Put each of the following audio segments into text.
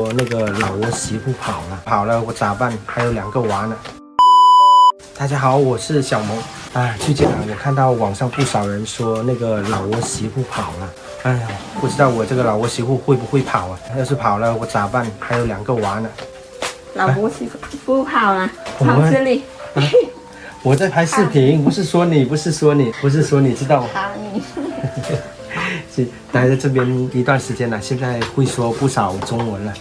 我那个老窝媳妇跑了，我咋办？还有2个娃呢。大家好，我是小萌。最近我看到网上不少人说那个老窝媳妇跑了。不知道我这个老窝媳妇会不会跑啊？要是跑了，我咋办？还有2个娃呢。老窝媳妇跑了，超市里。我在拍视频，不是说你，知道吗？待在这边一段时间了，现在会说不少中文了。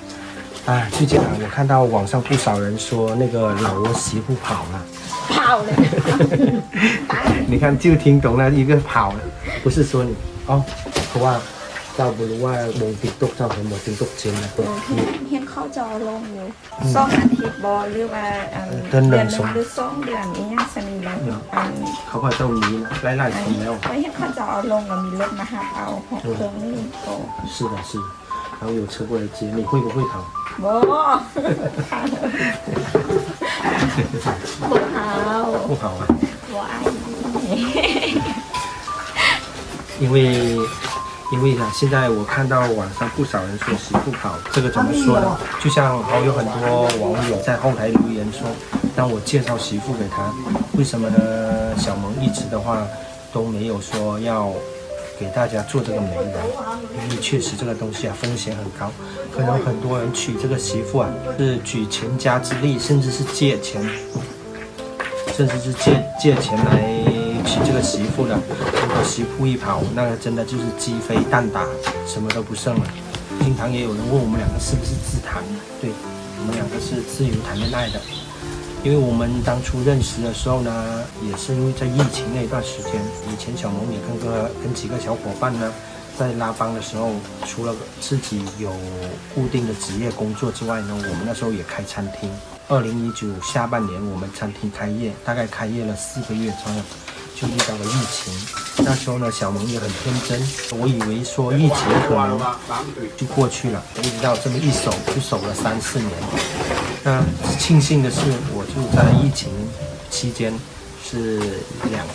最近我看到网上不少人说那个老窝媳妇跑了，你看就听懂了一个跑了，不是说你哦，เพราะว่าเราไม่รู้ว่าวงติ๊กต็อกเจ้าเห็นหมดติ๊กต็อกเจนนะเห็นเขาจอลงอยู่2 อาทิตย์บอหรือว่าเดือน 1 หรือ 2 เดือนนี้ยังสนิทแล้วเขาก็เจ้านี้นะหลายๆคนแล้วไม่เห็นเขาจอลงแล้วมีรถมาหาเอา6 เครื่องนี่โต是的然后有车过来接，你会不会跑？不好啊！我爱你。因为现在我看到网上不少人说媳妇跑，这个怎么说呢？就像有很多网友在后台留言说，让我介绍媳妇给他，为什么呢？小萌一直的话都没有说要给大家做这个媒人，因为确实这个东西风险很高，可能很多人娶这个媳妇是举全家之力，甚至是借钱来娶这个媳妇的。如果媳妇一跑，那真的就是鸡飞蛋打，什么都不剩了。经常也有人问我们2个是不是自谈，对，我们2个是自由谈恋爱的。因为我们当初认识的时候呢，也是因为在疫情那段时间，以前小萌也跟几个小伙伴呢，在拉帮的时候，除了自己有固定的职业工作之外呢，我们那时候也开餐厅。2019下半年我们餐厅开业，大概开业了4个月左右，就遇到了疫情。那时候呢，小萌也很天真，我以为说疫情可能就过去了，没想到这么一守就守了3、4年。那庆幸的是，我就在疫情期间，是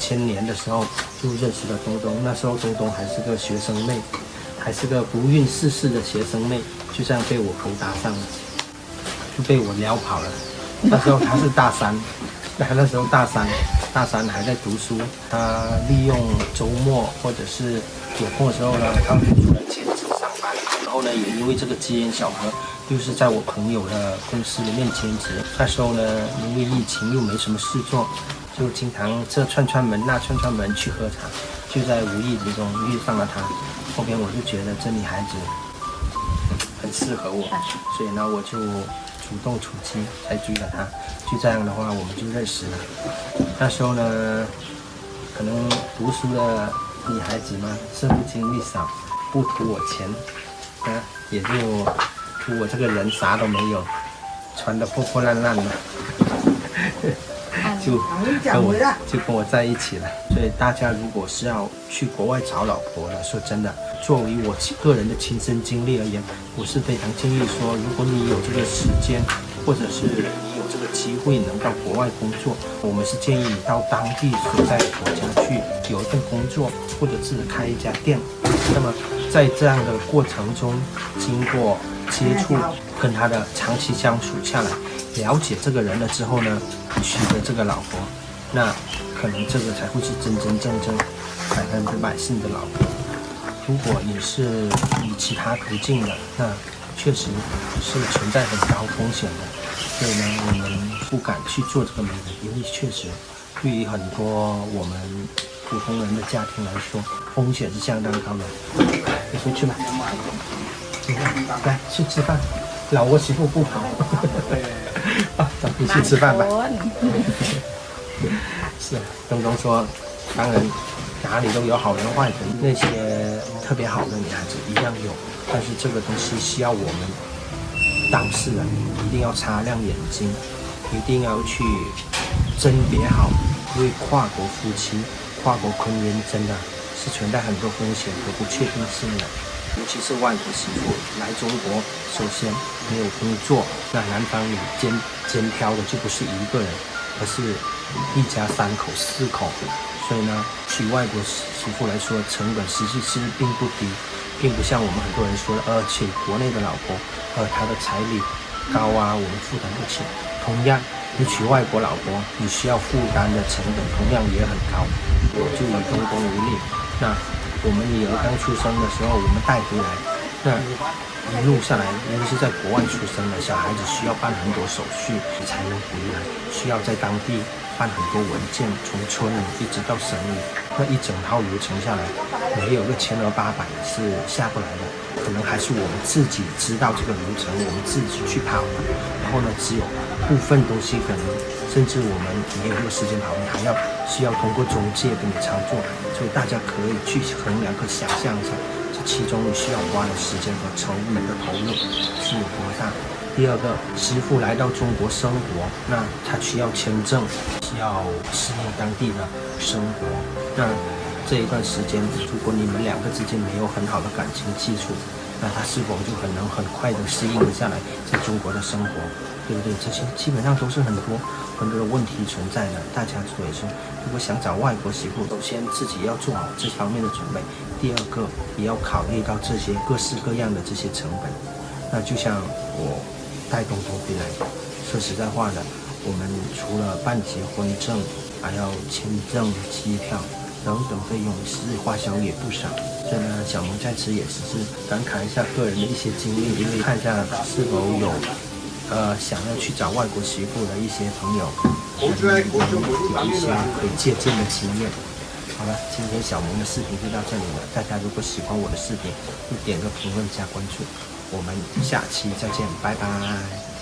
2000年的时候就认识了东东。那时候东东还是个学生妹，还是个不谙世事的学生妹，就这样被我勾搭上了，就被我撩跑了。那时候他是大3，那时候大三还在读书，他利用周末或者是有空的时候呢，他会出来兼职上班。然后呢，也因为这个机缘巧合，又是在我朋友的公司里面兼职。那时候呢，因为疫情又没什么事做，就经常这串门那串门去喝茶，就在无意之中遇上了他。后边我就觉得这女孩子很适合我，所以呢，我就主动出击，才追了她。就这样的话，我们就认识了。那时候呢，可能读书的女孩子嘛，社会经历少，不图我钱，也就图我这个人啥都没有，穿得破破烂烂的，就跟我在一起了。所以大家如果是要去国外找老婆了，说真的，作为我个人的亲身经历而言，我是非常建议说，如果你有这个时间，或者是你有这个机会能到国外工作，我们是建议你到当地所在的国家去有一份工作，或者是开一家店。那么在这样的过程中，经过接触，跟他的长期相处下来，了解这个人了之后呢，娶了这个老婆，那可能这个才会是真真正正100%的老婆。如果你是以其他途径的，那确实是存在很高风险的。所以呢，我们不敢去做这个媒人，因为确实对于很多我们普通人的家庭来说，风险是相当高的。你回去吧，来去吃饭，老窝媳妇不跑。咱们去吃饭吧。是，东东说，当然哪里都有好人坏人，那些特别好的女孩子一样有，但是这个东西需要我们当事人一定要擦亮眼睛，一定要去甄别好，因为跨国夫妻、跨国婚姻真的是存在很多风险和不确定性的。尤其是外国媳妇来中国，首先没有工作，那男方你肩挑的就不是1个人，而是一家3口、4口。所以呢，娶外国媳妇来说，成本实际是并不低。并不像我们很多人说的，娶国内的老婆，她的彩礼高啊，我们负担不起。同样，你娶外国老婆，你需要负担的成本同样也很高。我就以东宫为例，那我们女儿刚出生的时候，我们带回来，那一路下来，因为是在国外出生的小孩子，需要办很多手续才能回来，需要在当地办很多文件，从村里一直到省里，那一整套流程下来，没有个千儿八百是下不来的。可能还是我们自己知道这个流程，我们自己去跑，然后呢，只有部分东西可能甚至我们没有这个时间跑，你还需要通过中介给你操作，所以大家可以去衡量和想象一下，这其中你需要花的时间和成本的投入是有多大。第二个，媳妇来到中国生活，那她需要签证，需要适应当地的生活。那这一段时间，如果你们两个之间没有很好的感情基础，那她是否就能很快的适应下来在中国的生活，对不对？这些基本上都是很多的问题存在的。大家所以说，如果想找外国媳妇，首先自己要做好这方面的准备，第二个也要考虑到这些各式各样的这些成本。那就像我带东东回来，说实在话的，我们除了办结婚证，还要签证、机票等等费用，实际花销也不少。所以呢，小萌在此也只是感慨一下个人的一些经历，因为看一下是否有想要去找外国媳妇的一些朋友，有一些可以借鉴的经验。好了，今天小萌的视频就到这里了。大家如果喜欢我的视频，就点个评论加关注。我们下期再见，拜拜。